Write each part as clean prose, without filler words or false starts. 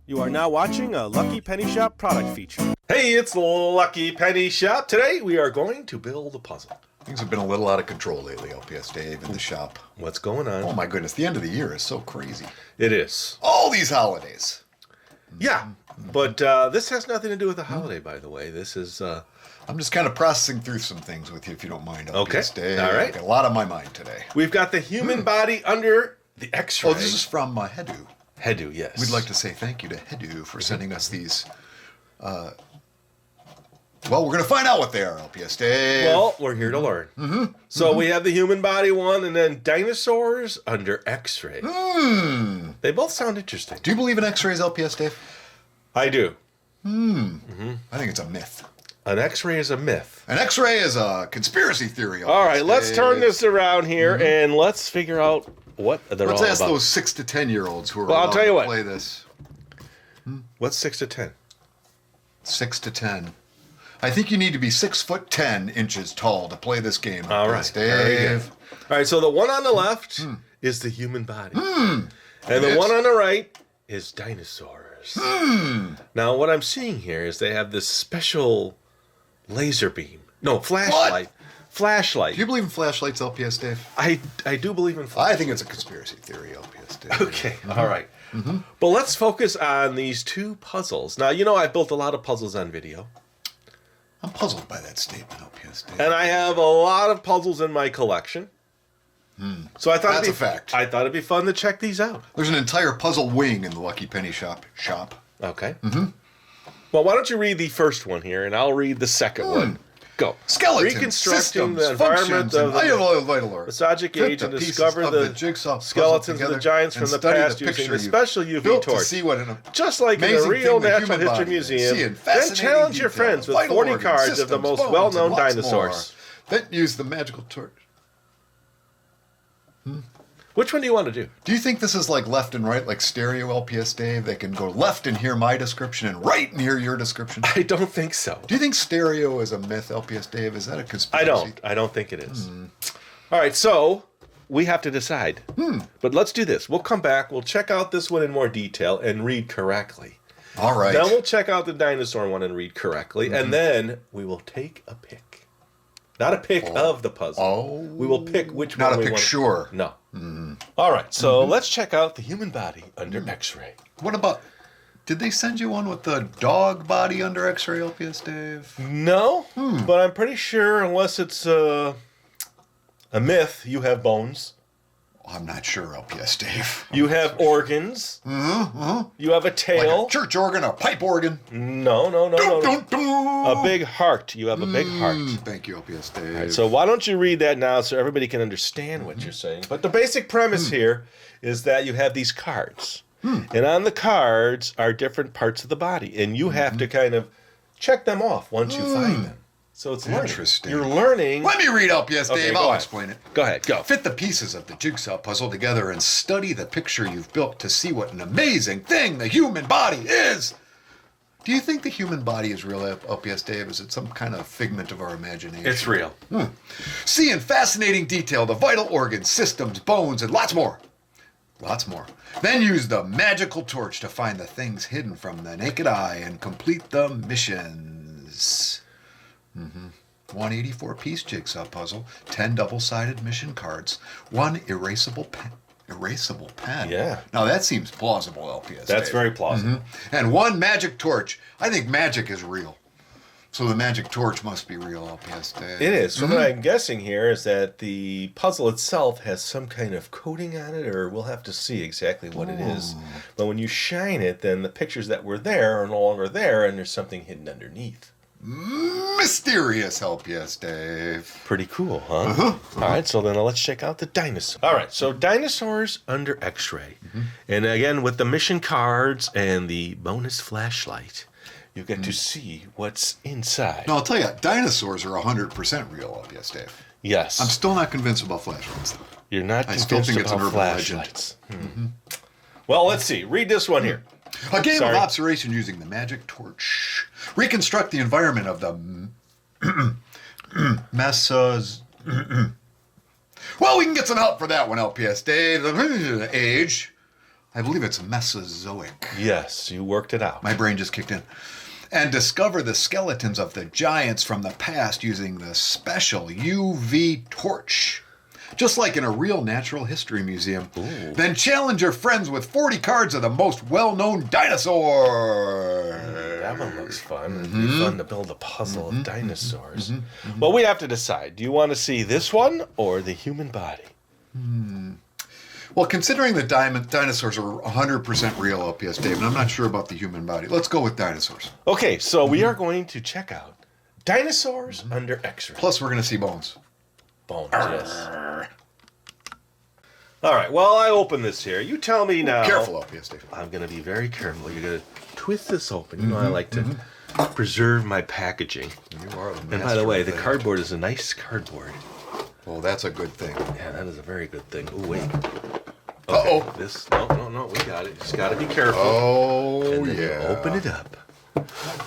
You are now watching a Lucky Penny Shop product feature. Hey, it's Lucky Penny Shop. Today we are going to build a puzzle. Things have been a little out of control lately, LPS-Dave, in the shop. What's going on? Oh my goodness, the end of the year is so crazy. It is. All these holidays. Yeah, but this has nothing to do with the holiday, by the way. This is... I'm just kind of processing through some things with you, if you don't mind, Okay, LPS-Dave. all right. I got a lot on my mind today. We've got the human body under the X-ray. Oh, this is from HEADU. HEADU, yes. We'd like to say thank you to HEADU for sending us these... well, we're going to find out what they are, LPS-Dave. Well, we're here to learn. So we have the human body one, and then dinosaurs under X-ray. They both sound interesting. Do you believe in X-rays, LPS-Dave? I do. I think it's a myth. An X-ray is a myth. An X-ray is a conspiracy theory. All right, let's turn this around here, and let's figure out what they're all about. Let's ask those 6 to 10-year-olds who are Well, I'll allowed tell you to what. play this. What's 6 to 10? 6 to 10. I think you need to be 6'10" tall to play this game. All right, very good. Dave. All right, so the one on the left is the human body. And the one on the right is dinosaurs. Now, what I'm seeing here is they have this special laser beam. No, flashlight. Flashlight. Do you believe in flashlights, LPS, Dave? I do believe in flashlights. I think it's a conspiracy theory, LPS, Dave. Okay, all right. But let's focus on these two puzzles. Now, you know I've built a lot of puzzles on video. I'm puzzled by that statement, LPS, Dave. And I have a lot of puzzles in my collection. So I thought That's a fact. I thought it'd be fun to check these out. There's an entire puzzle wing in the Lucky Penny Shop. Okay. Well, why don't you read the first one here, and I'll read the second one. Go. Skeletons, Reconstructing systems, the environment functions, of the vital order. Mesozoic age and pieces discover of the jigsaw puzzle skeletons of together the giants and from the study past the using picture the you special UV built to torch. see what an Just like in a amazing real thing the natural human history body is. museum, Seeing then fascinating challenge your details, friends with vital 40 organs, cards of the systems, most bones, well-known and lots dinosaurs. more. Then use the magical torch. Which one do you want to do? Do you think this is like left and right, like stereo, LPS, Dave? They can go left and hear my description and right and hear your description? I don't think so. Do you think stereo is a myth, LPS, Dave? Is that a conspiracy? I don't think it is. All right, so we have to decide. But let's do this. We'll come back. We'll check out this one in more detail and read correctly. All right. Then we'll check out the dinosaur one and read correctly. And then we will take a pick. Not a pick of the puzzle. Oh. We will pick which Not one a we want. picture. No. All right, so let's check out the human body under X-ray. What about... Did they send you one with the dog body under X-ray, LPS, Dave? No, but I'm pretty sure unless it's a myth, you have bones. I'm not sure, LPS, Dave. You have organs. You have a Like tail. a church organ, a pipe organ. No. Dun, dun. A big heart. You have a big heart. Thank you, LPS, Dave. All right, so why don't you read that now so everybody can understand what you're saying? But the basic premise here is that you have these cards. And on the cards are different parts of the body. And you have to kind of check them off once you find them. So it's learning. Interesting. You're learning. Let me read LPS, Okay, Dave. go I'll ahead. explain it. Go ahead, go. Fit the pieces of the jigsaw puzzle together and study the picture you've built to see what an amazing thing the human body is. Do you think the human body is real, LPS, Dave? Is it some kind of figment of our imagination? It's real. See in fascinating detail the vital organs, systems, bones, and lots more. Lots more. Then use the magical torch to find the things hidden from the naked eye and complete the missions. 184-piece jigsaw puzzle, 10 double-sided mission cards, 1 erasable pen. Yeah. Now that seems plausible, LPS. That's Dave. very plausible. And 1 magic torch. I think magic is real. So the magic torch must be real, LPS, Dave. It is. So what I'm guessing here is that the puzzle itself has some kind of coating on it, or we'll have to see exactly what it is. But when you shine it, then the pictures that were there are no longer there, and there's something hidden underneath. Mysterious, LPS, Dave. Pretty cool, huh? All right, so then let's check out the dinosaur. All right, so dinosaurs under X-ray. And again, with the mission cards and the bonus flashlight, you get to see what's inside. Now, I'll tell you, dinosaurs are 100% real, LPS, Dave. Yes. I'm still not convinced about flashlights, though. You're not I still convinced think it's an about urban legend. flashlights. Well, let's see. Read this one here. A game Sorry. of observation using the magic torch. Reconstruct the environment of the Mesos. Well, we can get some help for that one, LPS Dave. The age. I believe it's Mesozoic. Yes, you worked it out. My brain just kicked in. And discover the skeletons of the giants from the past using the special UV torch. Just like in a real natural history museum. Ooh. Then challenge your friends with 40 cards of the most well-known dinosaurs. That one looks fun. It'd be fun to build a puzzle of dinosaurs. Well, we have to decide. Do you want to see this one or the human body? Well, considering the dinosaurs are 100% real, LPS-Dave, and I'm not sure about the human body, let's go with dinosaurs. Okay, so we are going to check out dinosaurs under X-ray. Plus, we're going to see bones. Bones, yes. All right, well, I open this here. You tell me now. Careful, LPS-Dave. I'm going to be very careful. You're going to twist this open. You know, I like to preserve my packaging. You are the master. And by the way, the of that. cardboard is a nice cardboard. Well, that's a good thing. Yeah, that is a very good thing. Oh, wait. Uh-oh. This, no, we got it. Just got to be careful. Oh, And then yeah. you open it up.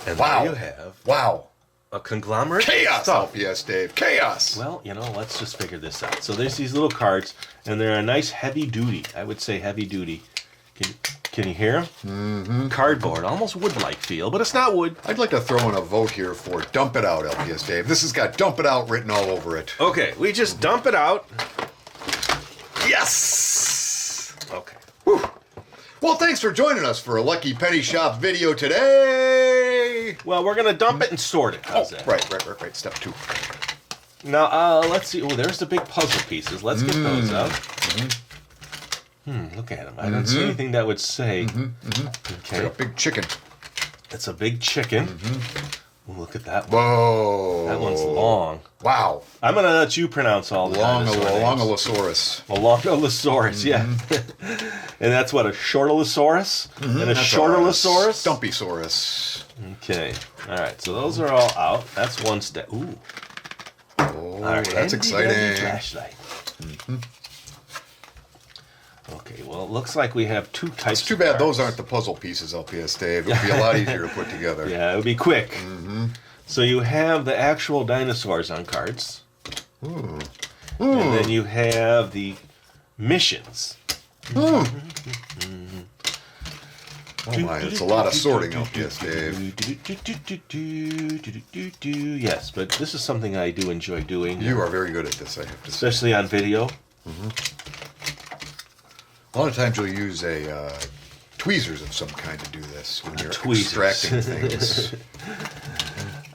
And Wow. there you have Wow. a conglomerate. Chaos, stuff. LPS-Dave. Chaos. Well, you know, let's just figure this out. So there's these little cards, and they're a nice heavy duty. I would say heavy duty. Can you hear them? Mm-hmm. Cardboard, almost wood-like feel, but it's not wood. I'd like to throw in a vote here for dump it out, LPS-Dave. This has got dump it out written all over it. Okay, we just dump it out. Yes! Okay. Whew. Well, thanks for joining us for a Lucky Penny Shop video today. Well, we're gonna dump it and sort it. How's that? Right. Step 2. Now, let's see. Oh, there's the big puzzle pieces. Let's get those out. Look at them. I don't see anything that would say. Okay, Like a big chicken. it's a big chicken. Ooh, look at that one. Whoa. That one's long. Wow. I'm gonna let you pronounce all the dinosaur names. Longilosaurus. A Longilosaurus, yeah. And that's what, a Shortalosaurus? And a Shortalosaurus? Stumpysaurus. Okay. All right, so those are all out. That's one step. Ooh. Oh, All right, that's handy dandy exciting. flashlight. Okay, well, it looks like we have two types. It's too of bad cards. those aren't the puzzle pieces, LPS-Dave. It would be a lot easier to put together. Yeah, it would be quick. So you have the actual dinosaurs on cards. And then you have the missions. Oh my, it's a lot of sorting, LPS-Dave. Yes, but this is something I do enjoy doing. You are very good at this, I have to say. Especially on video. A lot of times you'll use tweezers of some kind to do this when you're Tweezers. extracting things.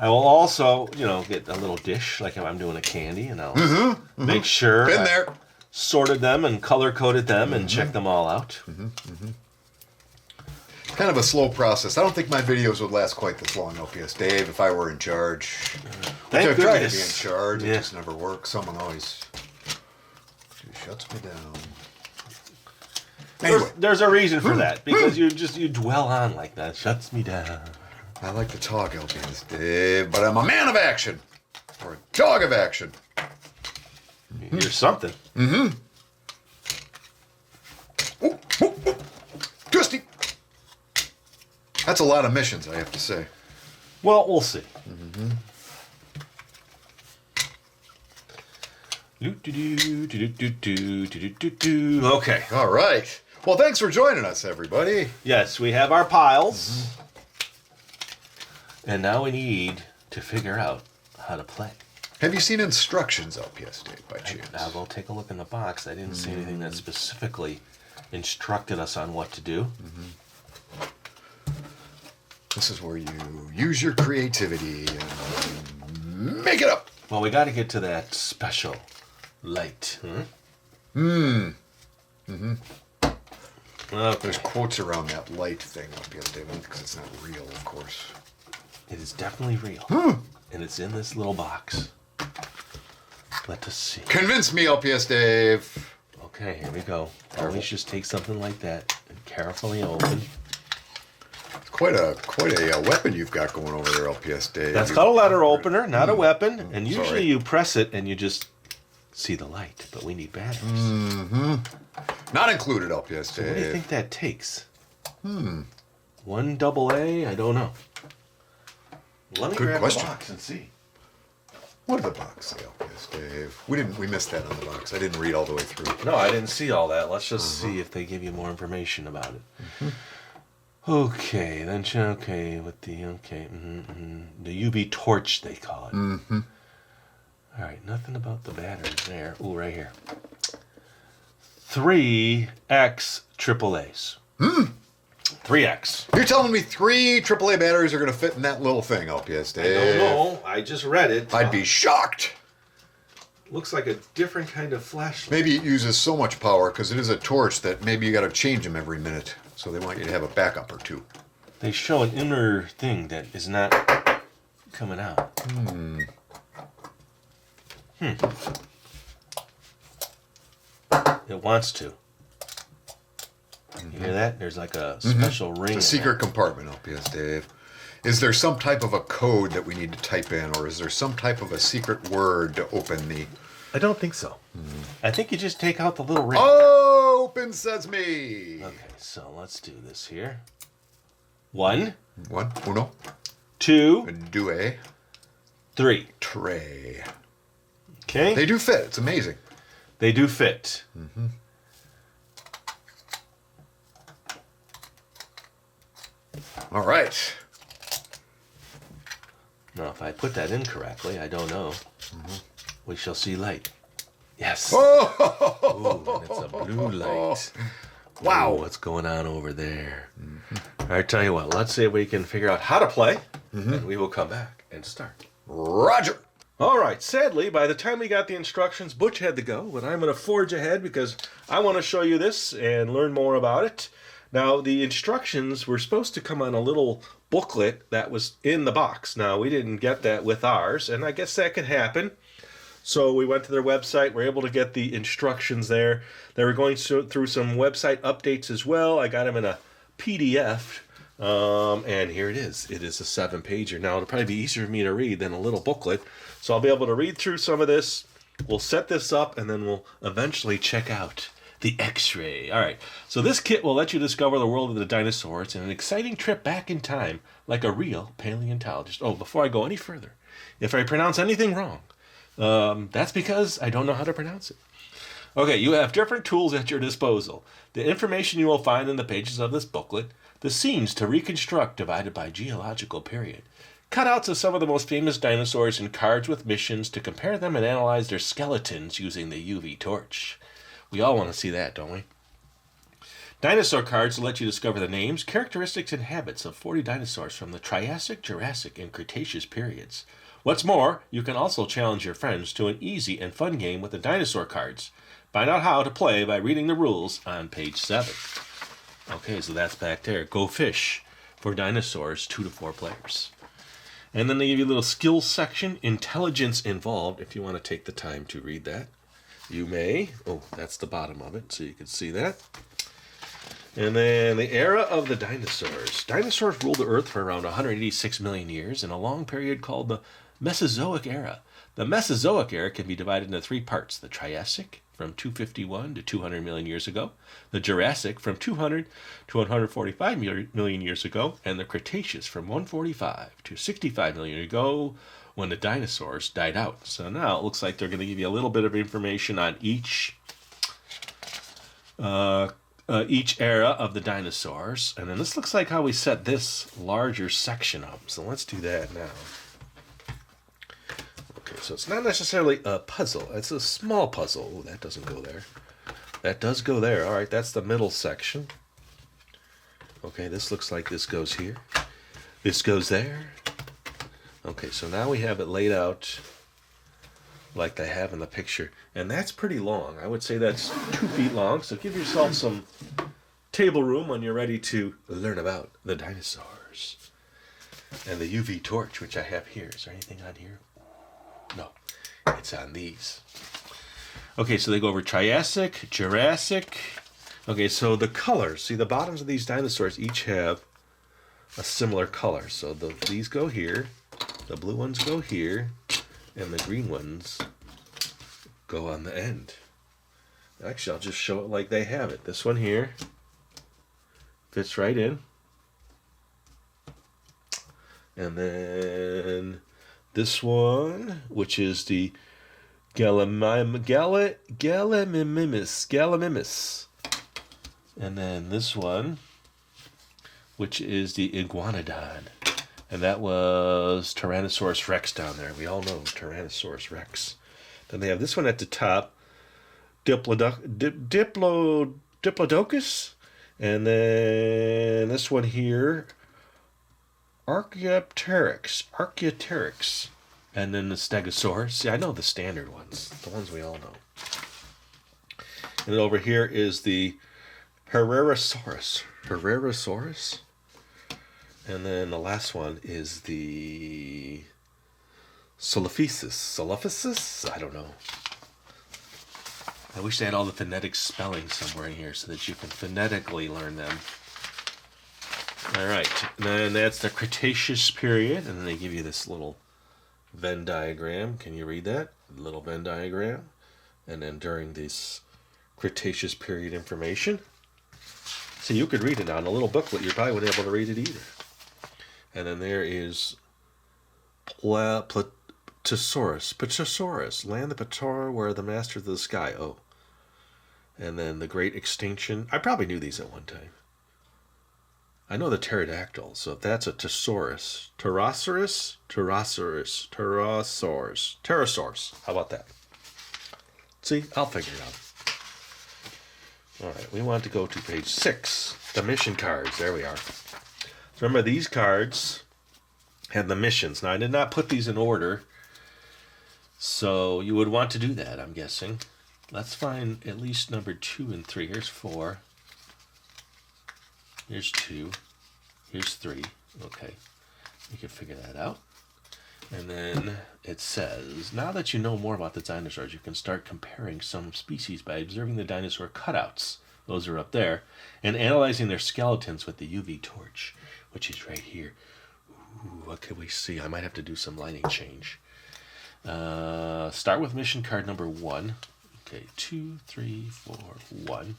I will also, get a little dish, like if I'm doing a candy, and I'll make sure Been I there. sorted them and color-coded them and checked them all out. Kind of a slow process. I don't think my videos would last quite this long, LPS-Dave, if I were in charge. Thank I've tried to be in goodness. charge. It Yeah. just never works. Someone always shuts me down. Anyway, There's a reason for that, because you dwell on like that. Shuts me down. I like to talk, LPS-Dave, but I'm a man of action. Or a dog of action. You're something. Twisty! That's a lot of missions, I have to say. Well, we'll see. Okay. All right. Well, thanks for joining us, everybody. Yes, we have our piles. And now we need to figure out how to play. Have you seen instructions, LPS-Dave, by chance? Now we'll take a look in the box. I didn't see anything that specifically instructed us on what to do. This is where you use your creativity and make it up. Well, we got to get to that special light. Okay. There's quotes around that light thing, LPS-Dave, because it's not real, of course. It is definitely real. And it's in this little box. Let us see. Convince me, LPS-Dave. Okay, here we go. Always just take something like that and carefully open. It's quite a weapon you've got going over there, LPS-Dave. That's called a letter opener, not a weapon. And usually Sorry. you press it and you just see the light, but we need batteries. Not included, What do you LPS-Dave. think that takes? 1 AA? I don't know. Let me Good grab question. the box and see. What did the box say, LPS, Dave? We missed that on the box. I didn't read all the way through. No, I didn't see all that. Let's just see if they give you more information about it. Okay, then with the UV torch they call it. All right, nothing about the batteries there. Ooh, right here. 3X AAAs. 3X. You're telling me 3 AAA batteries are going to fit in that little thing, LPS, Dave? I don't know. I just read it. I'd be shocked. Looks like a different kind of flashlight. Maybe it uses so much power because it is a torch that maybe you got to change them every minute. So they want you to have a backup or two. They show an inner thing that is not coming out. It wants to. You hear that? There's like a special ring. It's a secret compartment, LPS, Dave. Is there some type of a code that we need to type in, or is there some type of a secret word to open the... I don't think so. I think you just take out the little ring. Open sesame! Okay, so let's do this here. 1. Uno. 2. Due. 3. Tray. Okay? They do fit. It's amazing. They do fit. All right. Now, if I put that in correctly, I don't know. We shall see light. Yes. Oh! Ooh, and it's a blue light. Wow. What's going on over there? I tell you what, let's see if we can figure out how to play, and we will come back and start. Roger. All right, sadly, by the time we got the instructions, Butch had to go, but I'm going to forge ahead because I want to show you this and learn more about it. Now, the instructions were supposed to come on a little booklet that was in the box. Now, we didn't get that with ours, and I guess that could happen. So we went to their website, we're able to get the instructions there. They were going through some website updates as well. I got them in a PDF, and here it is. It is a 7-pager. Now, it'll probably be easier for me to read than a little booklet. So I'll be able to read through some of this. We'll set this up, and then we'll eventually check out the X-ray. All right, so this kit will let you discover the world of the dinosaurs in an exciting trip back in time, like a real paleontologist. Oh, before I go any further, if I pronounce anything wrong, that's because I don't know how to pronounce it. Okay, you have different tools at your disposal. The information you will find in the pages of this booklet, the scenes to reconstruct divided by geological period, cutouts of some of the most famous dinosaurs and cards with missions to compare them and analyze their skeletons using the UV torch. We all want to see that, don't we? Dinosaur cards will let you discover the names, characteristics, and habits of 40 dinosaurs from the Triassic, Jurassic, and Cretaceous periods. What's more, you can also challenge your friends to an easy and fun game with the dinosaur cards. Find out how to play by reading the rules on page 7. Okay, so that's back there. Go fish for dinosaurs, 2 to 4 players. And then they give you a little skills section, intelligence involved, if you want to take the time to read that. You may. Oh, that's the bottom of it, so you can see that. And then the era of the dinosaurs. Dinosaurs ruled the Earth for around 186 million years in a long period called the Mesozoic era. The Mesozoic era can be divided into 3 parts. The Triassic, from 251 to 200 million years ago. The Jurassic, from 200 to 145 million years ago. And the Cretaceous, from 145 to 65 million years ago, when the dinosaurs died out. So now it looks like they're going to give you a little bit of information on each era of the dinosaurs. And then this looks like how we set this larger section up. So let's do that now. Okay, so it's not necessarily a puzzle. It's a small puzzle. Oh, that doesn't go there. That does go there. All right, that's the middle section. Okay, this looks like this goes here. This goes there. Okay, so now we have it laid out like they have in the picture. And that's pretty long. I would say that's 2 feet long. So give yourself some table room when you're ready to learn about the dinosaurs. And the UV torch, which I have here. Is there anything on here? No, it's on these. Okay, so they go over Triassic, Jurassic. Okay, so the colors. See, the bottoms of these dinosaurs each have a similar color. So these go here. The blue ones go here, and the green ones go on the end. Actually, I'll just show it like they have it. This one here fits right in. And then this one, which is the Gallimimus. And then this one, which is the Iguanodon. And that was Tyrannosaurus Rex down there. We all know Tyrannosaurus Rex. Then they have this one at the top, Diplodocus. And then this one here, Archaeopteryx. And then the Stegosaurus. See, I know the standard ones, the ones we all know. And then over here is the Herrerasaurus. And then the last one is the Solophysis. I don't know. I wish they had all the phonetic spelling somewhere in here so that you can phonetically learn them. All right, and then that's the Cretaceous period, and then they give you this little Venn diagram. Can you read that? Little Venn diagram. And then during this Cretaceous period information. See, you could read it now in a little booklet. You probably wouldn't be able to read it either. And then there is Pterosaurus, land the Pterosaur where the masters of the sky. Oh. And then the Great Extinction. I probably knew these at one time. I know the pterodactyl, so if that's a Pterosaurus. Pterosaurs. How about that? See, I'll figure it out. All right, we want to go to page 6, the mission cards. There we are. Remember, these cards had the missions. Now, I did not put these in order, so you would want to do that, I'm guessing. Let's find at least number 2 and 3. Here's 4. Here's 2. Here's 3. Okay, you can figure that out. And then it says, now that you know more about the dinosaurs, you can start comparing some species by observing the dinosaur cutouts. Those are up there. And analyzing their skeletons with the UV torch, which is right here. Ooh, what can we see? I might have to do some lighting change. Start with mission card number 1. Okay, 2, 3, 4, 1.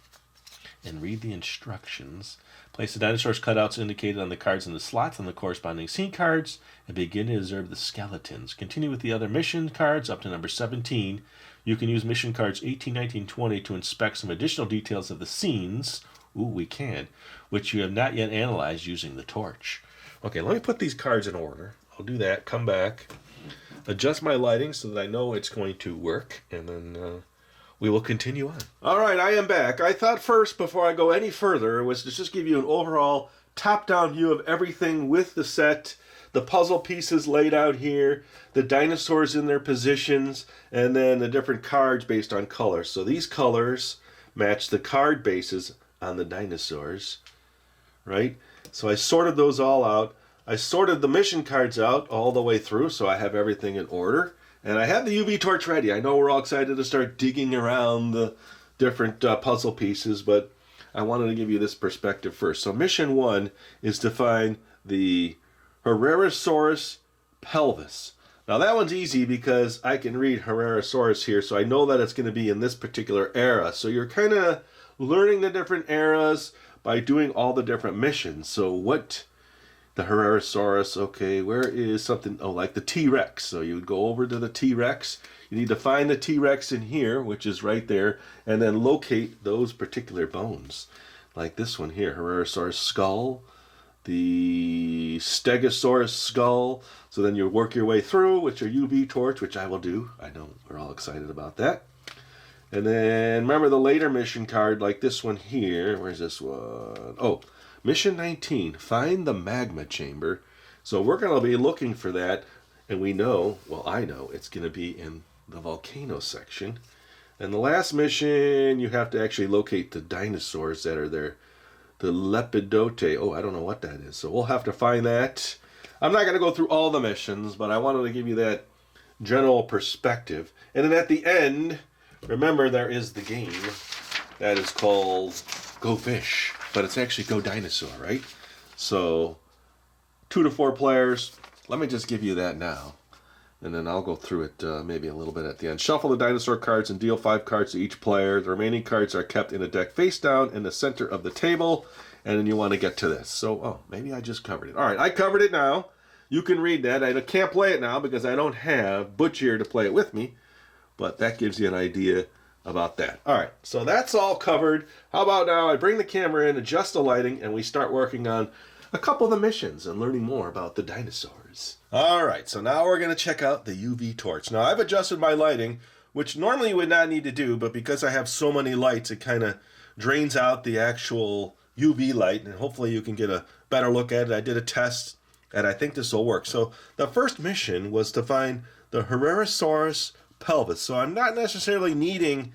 And read the instructions. Place the dinosaurs cutouts indicated on the cards in the slots on the corresponding scene cards and begin to observe the skeletons. Continue with the other mission cards up to number 17. You can use mission cards 18, 19, 20 to inspect some additional details of the scenes. Ooh, we can. Which you have not yet analyzed using the torch. Okay, let me put these cards in order. I'll do that, come back, adjust my lighting so that I know it's going to work, and then we will continue on. All right, I am back. I thought first, before I go any further, was to just give you an overall top-down view of everything with the set, the puzzle pieces laid out here, the dinosaurs in their positions, and then the different cards based on colors. So these colors match the card bases on the dinosaurs, right? So I sorted those all out. I sorted the mission cards out all the way through, so I have everything in order. And I have the UV torch ready. I know we're all excited to start digging around the different puzzle pieces, but I wanted to give you this perspective first. So mission 1 is to find the Herrerasaurus pelvis. Now that one's easy because I can read Herrerasaurus here, so I know that it's going to be in this particular era. So you're kind of learning the different eras by doing all the different missions. So what... The Herrerasaurus, okay, where is something, oh, like the T-Rex. So you would go over to the T-Rex. You need to find the T-Rex in here, which is right there, and then locate those particular bones. Like this one here, Herrerasaurus skull, the Stegosaurus skull. So then you work your way through with your UV torch, which I will do. I know we're all excited about that. And then remember the later mission card, like this one here. Where's this one? Oh, Mission 19, find the magma chamber. So we're going to be looking for that, and we know, well, I know, it's going to be in the volcano section. And the last mission, you have to actually locate the dinosaurs that are there. The Lepidote. Oh, I don't know what that is. So we'll have to find that. I'm not going to go through all the missions, but I wanted to give you that general perspective. And then at the end, remember there is the game that is called Go Fish. But it's actually Go Dinosaur, right? So 2 to 4 players. Let me just give you that now. And then I'll go through it maybe a little bit at the end. Shuffle the dinosaur cards and deal 5 cards to each player. The remaining cards are kept in a deck face down in the center of the table. And then you want to get to this. So, oh, maybe I just covered it. All right, I covered it now. you can read that. I can't play it now because I don't have Butch here to play it with me, but that gives you an idea about that. All right, so that's all covered. How about now I bring the camera in, adjust the lighting, and we start working on a couple of the missions and learning more about the dinosaurs. All right, so now we're going to check out the UV torch. Now, I've adjusted my lighting, which normally you would not need to do, but because I have so many lights, it kind of drains out the actual UV light, and hopefully you can get a better look at it. I did a test, and I think this will work. So the first mission was to find the Herrerasaurus pelvis. So I'm not necessarily needing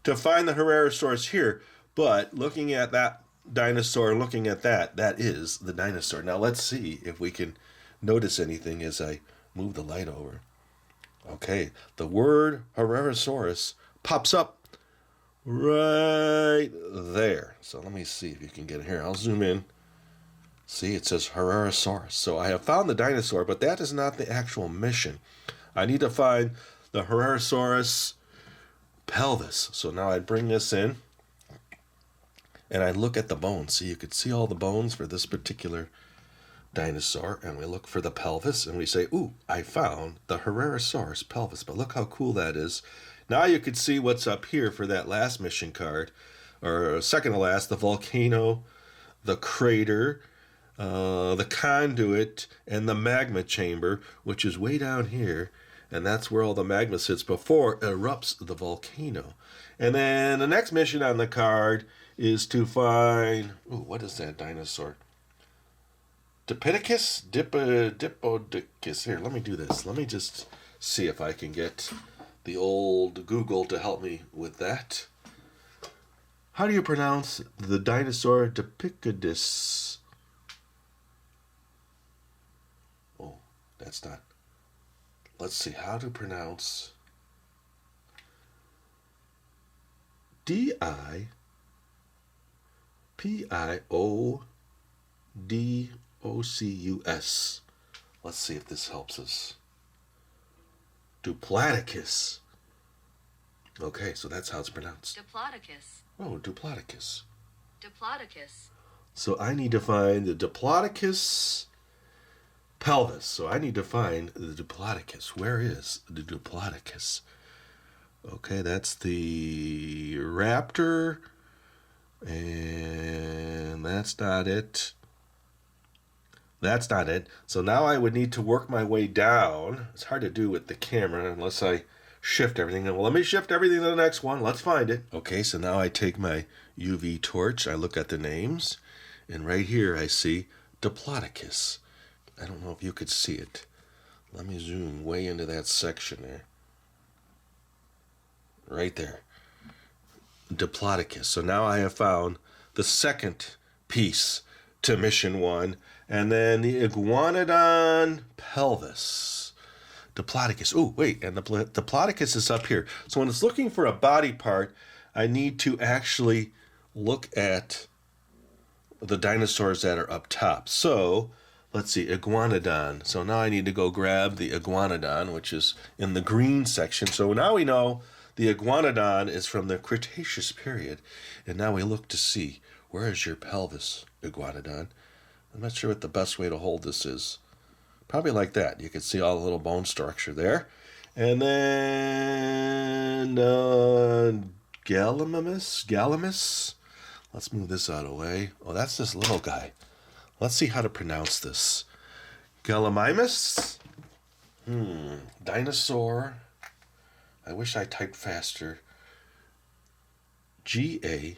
to find the Herrerasaurus here, but looking at that dinosaur, looking at that, that is the dinosaur. Now let's see if we can notice anything as I move the light over. Okay, the word Herrerasaurus pops up right there. So let me see if you can get it here. I'll zoom in. See, it says Herrerasaurus. So I have found the dinosaur, but that is not the actual mission. I need to find the Herrerasaurus pelvis. So now I bring this in and I look at the bones. See, you could see all the bones for this particular dinosaur, and we look for the pelvis and we say, ooh, I found the Herrerasaurus pelvis. But look how cool that is. Now you could see what's up here for that last mission card, or second to last, the volcano, the crater, the conduit, and the magma chamber, which is way down here, and that's where all the magma sits before it erupts the volcano. And then the next mission on the card is to find, ooh, what is that dinosaur? Dipithecus? Diplodocus. Here, let me do this. Let me just see if I can get the old Google to help me with that. How do you pronounce the dinosaur Dipithecus? Oh, that's not. Let's see how to pronounce Dipiodocus. Let's see if this helps us. Diplodocus. Okay, so that's how it's pronounced. Diplodocus. Oh, Diplodocus. Diplodocus. So I need to find the Diplodocus pelvis. So I need to find the Diplodocus. Where is the Diplodocus? Okay, that's the raptor. And that's not it. That's not it. So now I would need to work my way down. It's hard to do with the camera unless I shift everything. Well, let me shift everything to the next one. Let's find it. Okay, so now I take my UV torch. I look at the names. And right here I see Diplodocus. I don't know if you could see it. Let me zoom way into that section there. Right there. Diplodocus. So now I have found the second piece to mission 1, and then the iguanodon pelvis. Diplodocus. Oh, wait, and the Diplodocus is up here. So when it's looking for a body part, I need to actually look at the dinosaurs that are up top. So let's see, iguanodon. So now I need to go grab the iguanodon, which is in the green section. So now we know the iguanodon is from the Cretaceous period. And now we look to see, where is your pelvis, iguanodon? I'm not sure what the best way to hold this is. Probably like that. You can see all the little bone structure there. And then Gallimimus. Let's move this out of the way. Oh, that's this little guy. Let's see how to pronounce this. Gallimimus? Dinosaur. I wish I typed faster. Gallimimus.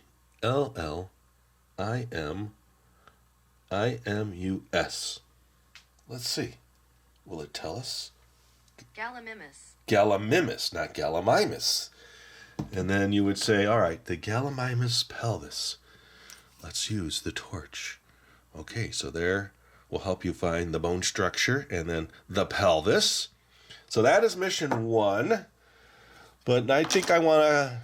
Let's see. Will it tell us? Gallimimus. Gallimimus, not Gallimimus. And then you would say, all right, the Gallimimus pelvis. Let's use the torch. Okay, so there will help you find the bone structure and then the pelvis. So that is mission 1. But I think I want to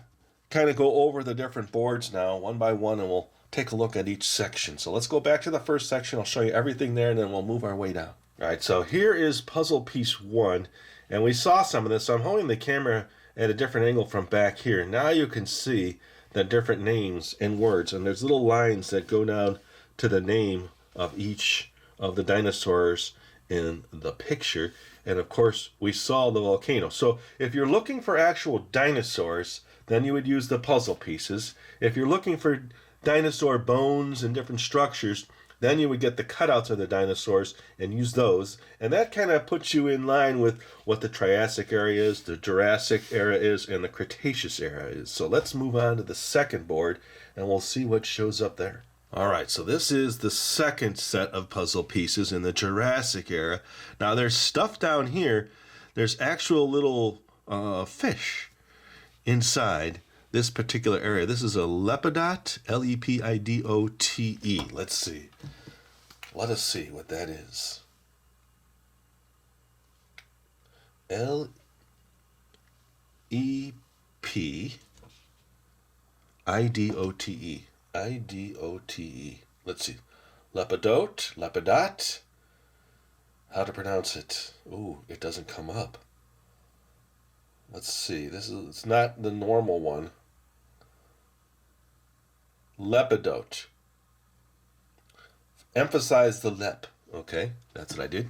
kind of go over the different boards now, one by one, and we'll take a look at each section. So let's go back to the first section. I'll show you everything there, and then we'll move our way down. All right, so here is puzzle piece 1, and we saw some of this. So I'm holding the camera at a different angle from back here. Now you can see the different names and words, and there's little lines that go down to the name of each of the dinosaurs in the picture. And of course, we saw the volcano. So if you're looking for actual dinosaurs, then you would use the puzzle pieces. If you're looking for dinosaur bones and different structures, then you would get the cutouts of the dinosaurs and use those. And that kind of puts you in line with what the Triassic era is, the Jurassic era is, and the Cretaceous era is. So let's move on to the second board, and we'll see what shows up there. All right, so this is the second set of puzzle pieces in the Jurassic era. Now there's stuff down here. There's actual little fish inside this particular area. This is a Lepidote, Lepidote. Let's see. Let us see what that is. Lepidote. Idote. Let's see. Lepidote. How to pronounce it? Ooh, it doesn't come up. Let's see. It's not the normal one. Lepidote. Emphasize the lep. Okay, that's what I did.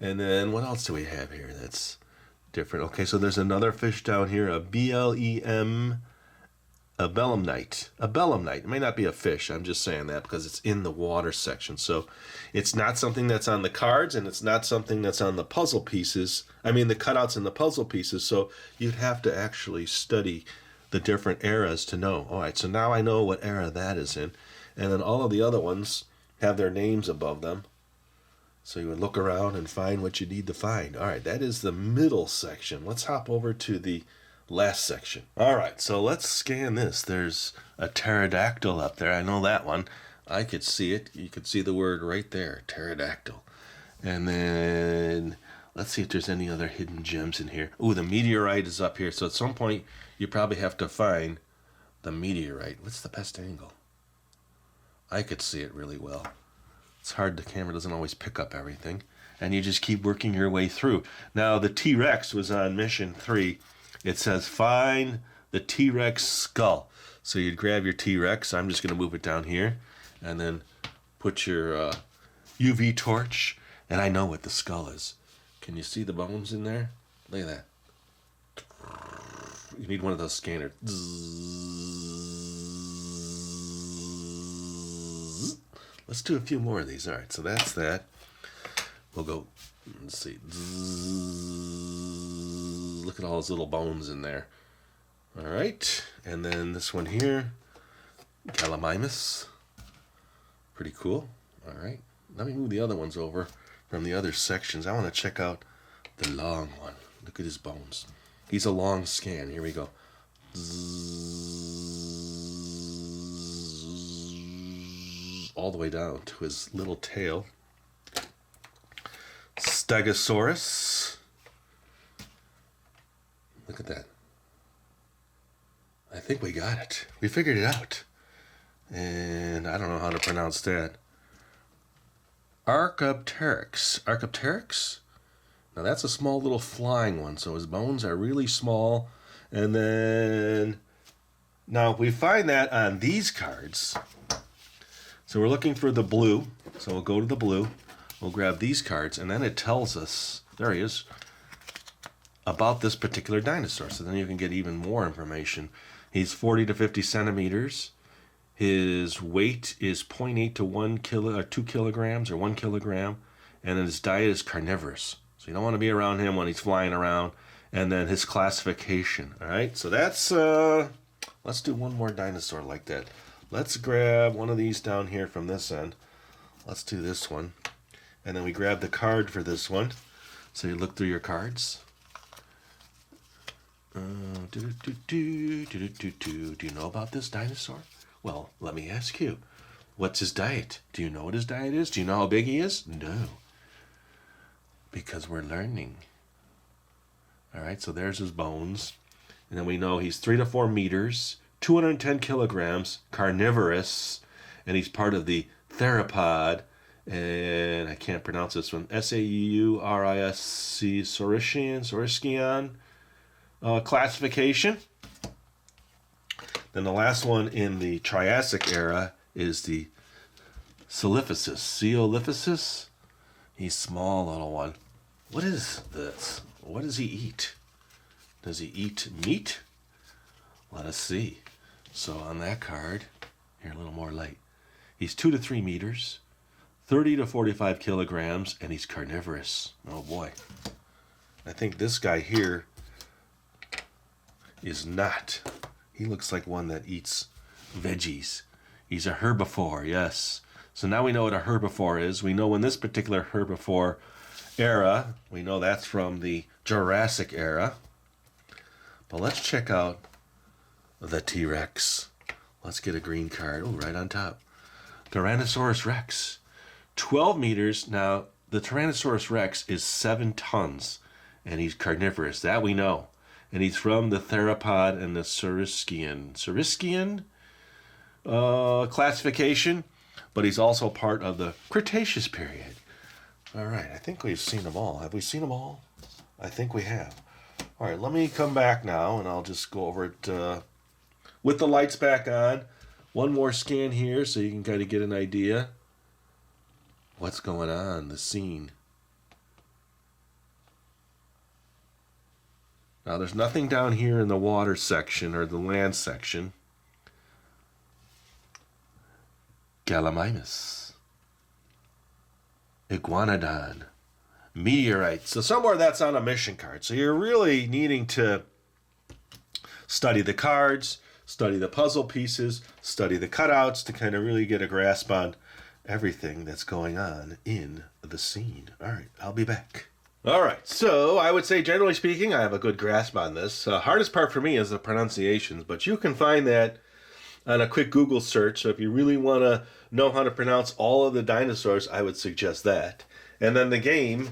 And then what else do we have here that's different? Okay, so there's another fish down here, a BLEM. A belemnite. A belemnite. It may not be a fish. I'm just saying that because it's in the water section. So it's not something that's on the cards, and it's not something that's on the puzzle pieces. I mean, the cutouts in the puzzle pieces. So you'd have to actually study the different eras to know. All right, so now I know what era that is in. And then all of the other ones have their names above them. So you would look around and find what you need to find. All right, that is the middle section. Let's hop over to the last section. All right, so let's scan this. There's a pterodactyl up there. I know that one. I could see it. You could see the word right there, pterodactyl. And then let's see if there's any other hidden gems in here. Ooh, the meteorite is up here. So at some point, you probably have to find the meteorite. What's the best angle? I could see it really well. It's hard. The camera doesn't always pick up everything. And you just keep working your way through. Now, the T-Rex was on mission 3. It says, find the T-Rex skull. So you'd grab your T-Rex. I'm just going to move it down here. And then put your UV torch. And I know what the skull is. Can you see the bones in there? Look at that. You need one of those scanners. Let's do a few more of these. All right, so that's that. We'll go, let's see. Look at all those little bones in there. All right, and then this one here, Gallimimus. Pretty cool. All right, let me move the other ones over from the other sections. I want to check out the long one. Look at his bones. He's a long scan. Here we go. All the way down to his little tail. Stegosaurus. Look at that. I think we got it. We figured it out. And I don't know how to pronounce that. Archaeopteryx. Archaeopteryx? Now that's a small little flying one, so his bones are really small. And then, now we find that on these cards. So we're looking for the blue. So we'll go to the blue. We'll grab these cards, and then it tells us, there he is, about this particular dinosaur. So then you can get even more information. He's 40 to 50 centimeters. His weight is 0.8 to 1 kilo, or 2 kilograms, or 1 kilogram. And his diet is carnivorous. So you don't want to be around him when he's flying around. And then his classification. All right, so that's, let's do one more dinosaur like that. Let's grab one of these down here from this end. Let's do this one. And then we grab the card for this one. So you look through your cards. Do you know about this dinosaur? Well, let me ask you. What's his diet? Do you know what his diet is? Do you know how big he is? No. Because we're learning. All right, so there's his bones. And then we know he's 3 to 4 meters, 210 kilograms, carnivorous, and he's part of the theropod, and I can't pronounce this one, Saurisc, Saurischian classification. Then the last one in the Triassic era is the Coelophysis. He's small, little one. What is this? What does he eat? Does he eat meat? Let us see. So on that card, here a little more light. He's 2 to 3 meters, 30 to 45 kilograms, and he's carnivorous. Oh boy. I think this guy here is not. He looks like one that eats veggies. He's a herbivore, yes. So now we know what a herbivore is. We know in this particular herbivore era, we know that's from the Jurassic era. But let's check out the T-Rex. Let's get a green card. Oh, right on top. Tyrannosaurus Rex. 12 meters. Now, the Tyrannosaurus Rex is 7 tons, and he's carnivorous. That we know. And he's from the theropod and the Saurischian classification, but he's also part of the Cretaceous period. All right, I think we've seen them all. Have we seen them all? I think we have. All right, let me come back now, and I'll just go over it with the lights back on. One more scan here so you can kind of get an idea what's going on, the scene. Now, there's nothing down here in the water section or the land section. Gallimimus. Iguanodon. Meteorite. So somewhere that's on a mission card. So you're really needing to study the cards, study the puzzle pieces, study the cutouts to kind of really get a grasp on everything that's going on in the scene. All right, I'll be back. All right, so I would say, generally speaking, I have a good grasp on this. Hardest part for me is the pronunciations, but you can find that on a quick Google search. So if you really want to know how to pronounce all of the dinosaurs, I would suggest that. And then the game,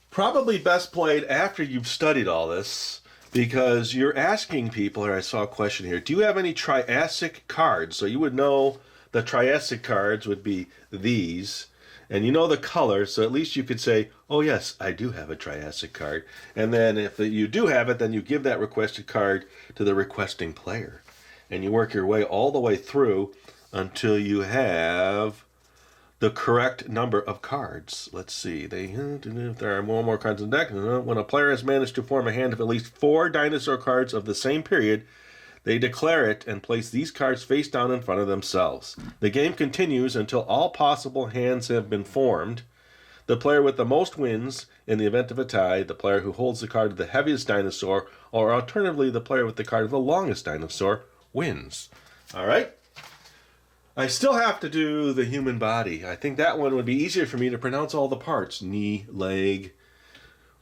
probably best played after you've studied all this, because you're asking people, or I saw a question here, do you have any Triassic cards? So you would know the Triassic cards would be these. And you know the color, so at least you could say, oh yes, I do have a Triassic card. And then if you do have it, then you give that requested card to the requesting player. And you work your way all the way through until you have the correct number of cards. Let's see. If there are more cards in the deck, when a player has managed to form a hand of at least 4 dinosaur cards of the same period, they declare it and place these cards face down in front of themselves. The game continues until all possible hands have been formed. The player with the most wins in the event of a tie, the player who holds the card of the heaviest dinosaur, or alternatively the player with the card of the longest dinosaur, wins. All right? I still have to do the human body. I think that one would be easier for me to pronounce all the parts. Knee, leg,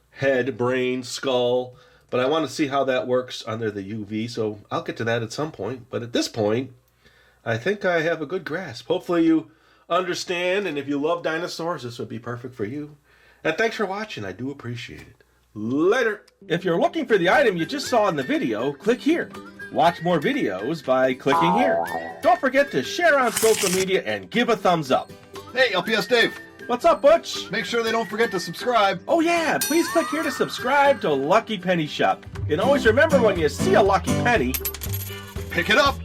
head, brain, skull. But I want to see how that works under the UV, so I'll get to that at some point. But at this point, I think I have a good grasp. Hopefully you understand, and if you love dinosaurs, this would be perfect for you. And thanks for watching. I do appreciate it. Later. If you're looking for the item you just saw in the video, click here. Watch more videos by clicking here. Don't forget to share on social media and give a thumbs up. Hey, LPS-Dave. What's up, Butch? Make sure they don't forget to subscribe. Oh yeah, please click here to subscribe to Lucky Penny Shop. And always remember, when you see a lucky penny, Pick it up.